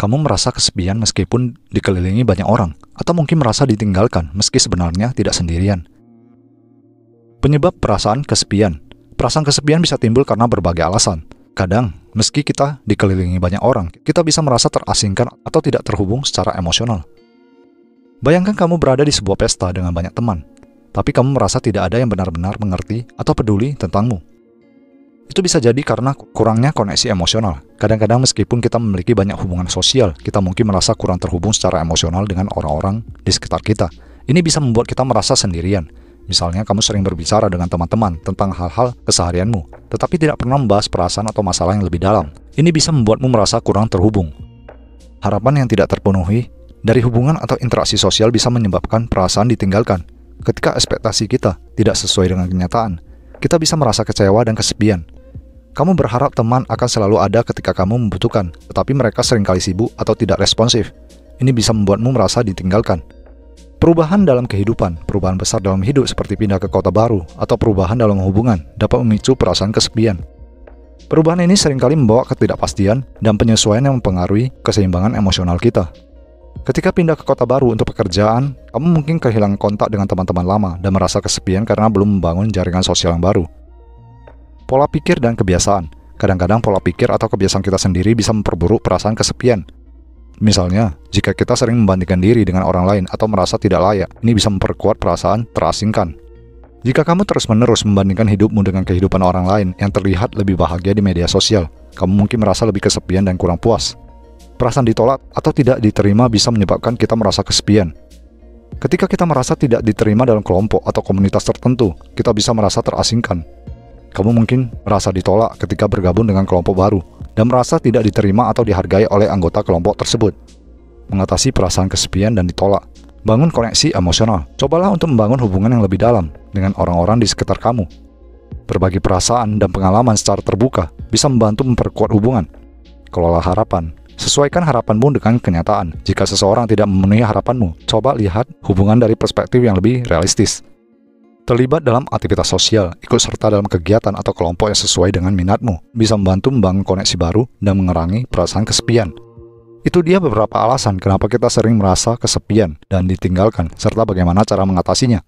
Kamu merasa kesepian meskipun dikelilingi banyak orang, atau mungkin merasa ditinggalkan meski sebenarnya tidak sendirian. Penyebab perasaan kesepian. Perasaan kesepian bisa timbul karena berbagai alasan. Kadang, meski kita dikelilingi banyak orang, kita bisa merasa terasingkan atau tidak terhubung secara emosional. Bayangkan kamu berada di sebuah pesta dengan banyak teman, tapi kamu merasa tidak ada yang benar-benar mengerti atau peduli tentangmu. Itu bisa jadi karena kurangnya koneksi emosional. Kadang-kadang meskipun kita memiliki banyak hubungan sosial, kita mungkin merasa kurang terhubung secara emosional dengan orang-orang di sekitar kita. Ini bisa membuat kita merasa sendirian. Misalnya kamu sering berbicara dengan teman-teman tentang hal-hal keseharianmu, tetapi tidak pernah membahas perasaan atau masalah yang lebih dalam. Ini bisa membuatmu merasa kurang terhubung. Harapan yang tidak terpenuhi dari hubungan atau interaksi sosial bisa menyebabkan perasaan ditinggalkan. Ketika ekspektasi kita tidak sesuai dengan kenyataan, kita bisa merasa kecewa dan kesepian. Kamu berharap teman akan selalu ada ketika kamu membutuhkan, tetapi mereka seringkali sibuk atau tidak responsif. Ini bisa membuatmu merasa ditinggalkan. Perubahan dalam kehidupan, perubahan besar dalam hidup seperti pindah ke kota baru, atau perubahan dalam hubungan dapat memicu perasaan kesepian. Perubahan ini seringkali membawa ketidakpastian dan penyesuaian yang mempengaruhi keseimbangan emosional kita. Ketika pindah ke kota baru untuk pekerjaan, kamu mungkin kehilangan kontak dengan teman-teman lama dan merasa kesepian karena belum membangun jaringan sosial yang baru. Pola pikir dan kebiasaan. Kadang-kadang pola pikir atau kebiasaan kita sendiri bisa memperburuk perasaan kesepian. Misalnya, jika kita sering membandingkan diri dengan orang lain atau merasa tidak layak, ini bisa memperkuat perasaan terasingkan. Jika kamu terus-menerus membandingkan hidupmu dengan kehidupan orang lain yang terlihat lebih bahagia di media sosial, kamu mungkin merasa lebih kesepian dan kurang puas. Perasaan ditolak atau tidak diterima bisa menyebabkan kita merasa kesepian. Ketika kita merasa tidak diterima dalam kelompok atau komunitas tertentu, kita bisa merasa terasingkan. Kamu mungkin merasa ditolak ketika bergabung dengan kelompok baru, dan merasa tidak diterima atau dihargai oleh anggota kelompok tersebut. Mengatasi perasaan kesepian dan ditolak. Bangun koneksi emosional. Cobalah untuk membangun hubungan yang lebih dalam dengan orang-orang di sekitar kamu. Berbagi perasaan dan pengalaman secara terbuka bisa membantu memperkuat hubungan. Kelola harapan. Sesuaikan harapanmu dengan kenyataan. Jika seseorang tidak memenuhi harapanmu, coba lihat hubungan dari perspektif yang lebih realistis. Terlibat dalam aktivitas sosial, ikut serta dalam kegiatan atau kelompok yang sesuai dengan minatmu, bisa membantu membangun koneksi baru dan mengurangi perasaan kesepian. Itu dia beberapa alasan kenapa kita sering merasa kesepian dan ditinggalkan, serta bagaimana cara mengatasinya.